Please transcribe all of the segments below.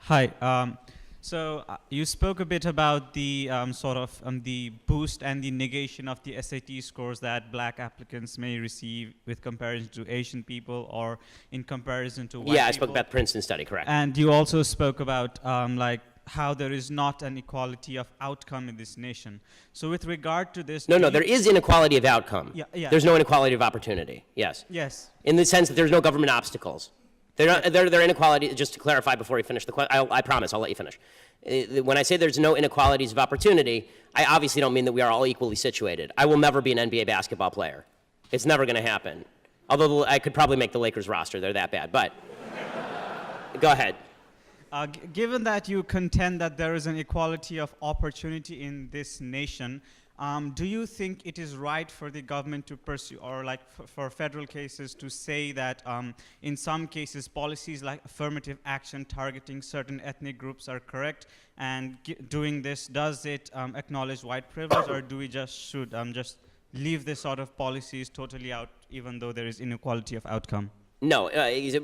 Hi. You spoke a bit about the the boost and the negation of the SAT scores that black applicants may receive with comparison to Asian people or in comparison to white people. Yeah, I spoke about the Princeton study, correct. And you also spoke about how there is not an equality of outcome in this nation. So with regard to this... No, there is inequality of outcome. Yeah. There's no inequality of opportunity, yes. Yes. In the sense that there's no government obstacles. They're inequality, just to clarify before you finish the question, I promise, I'll let you finish. When I say there's no inequalities of opportunity, I obviously don't mean that we are all equally situated. I will never be an NBA basketball player. It's never going to happen. Although I could probably make the Lakers roster, they're that bad, but go ahead. Given that you contend that there is an equality of opportunity in this nation, do you think it is right for the government to pursue, or like for federal cases to say that in some cases policies like affirmative action targeting certain ethnic groups are correct, and doing this, does it acknowledge white privilege, or do we should just leave this sort of policies totally out even though there is inequality of outcome? No,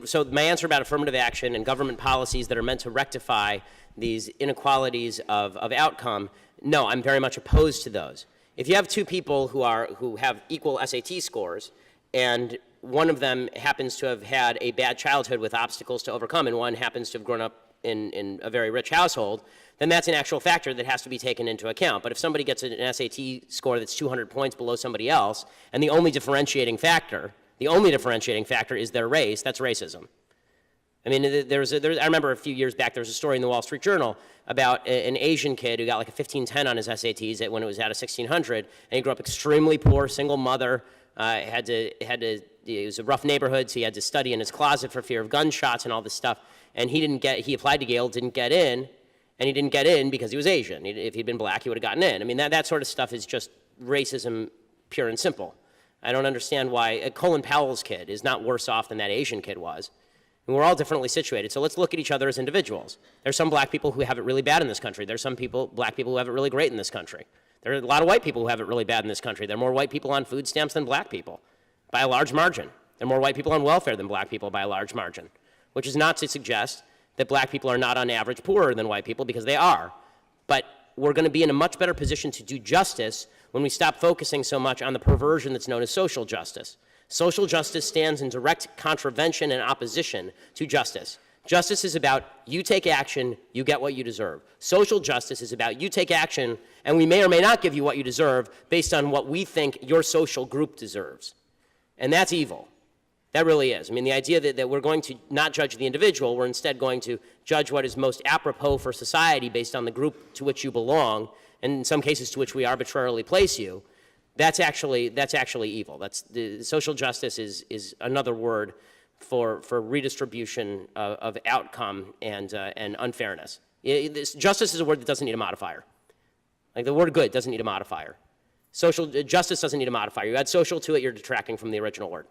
so my answer about affirmative action and government policies that are meant to rectify these inequalities of outcome, no, I'm very much opposed to those. If you have two people who have equal SAT scores, and one of them happens to have had a bad childhood with obstacles to overcome, and one happens to have grown up in a very rich household, then that's an actual factor that has to be taken into account. But if somebody gets an SAT score that's 200 points below somebody else, and the only differentiating factor is their race, that's racism. I mean, I remember a few years back, there was a story in the Wall Street Journal about an Asian kid who got like a 1510 on his SATs when it was out of 1600, and he grew up extremely poor, single mother, it was a rough neighborhood, so he had to study in his closet for fear of gunshots and all this stuff, and he applied to Yale, didn't get in, and he didn't get in because he was Asian. If he'd been black, he would have gotten in. I mean, that sort of stuff is just racism, pure and simple. I don't understand why Colin Powell's kid is not worse off than that Asian kid was. And we're all differently situated, so let's look at each other as individuals. There's some black people who have it really bad in this country. There's some black people who have it really great in this country. There are a lot of white people who have it really bad in this country. There are more white people on food stamps than black people, by a large margin. There are more white people on welfare than black people by a large margin, which is not to suggest that black people are not on average poorer than white people, because they are. But we're going to be in a much better position to do justice when we stop focusing so much on the perversion that's known as social justice. Social justice stands in direct contravention and opposition to justice. Justice is about you take action, you get what you deserve. Social justice is about you take action, and we may or may not give you what you deserve based on what we think your social group deserves. And that's evil. That really is. I mean, the idea that we're going to not judge the individual, we're instead going to judge what is most apropos for society based on the group to which you belong, and in some cases to which we arbitrarily place you, that's actually evil. Social justice is another word for redistribution of outcome and unfairness. Justice is a word that doesn't need a modifier. Like the word good doesn't need a modifier. Justice doesn't need a modifier. You add social to it, you're detracting from the original word.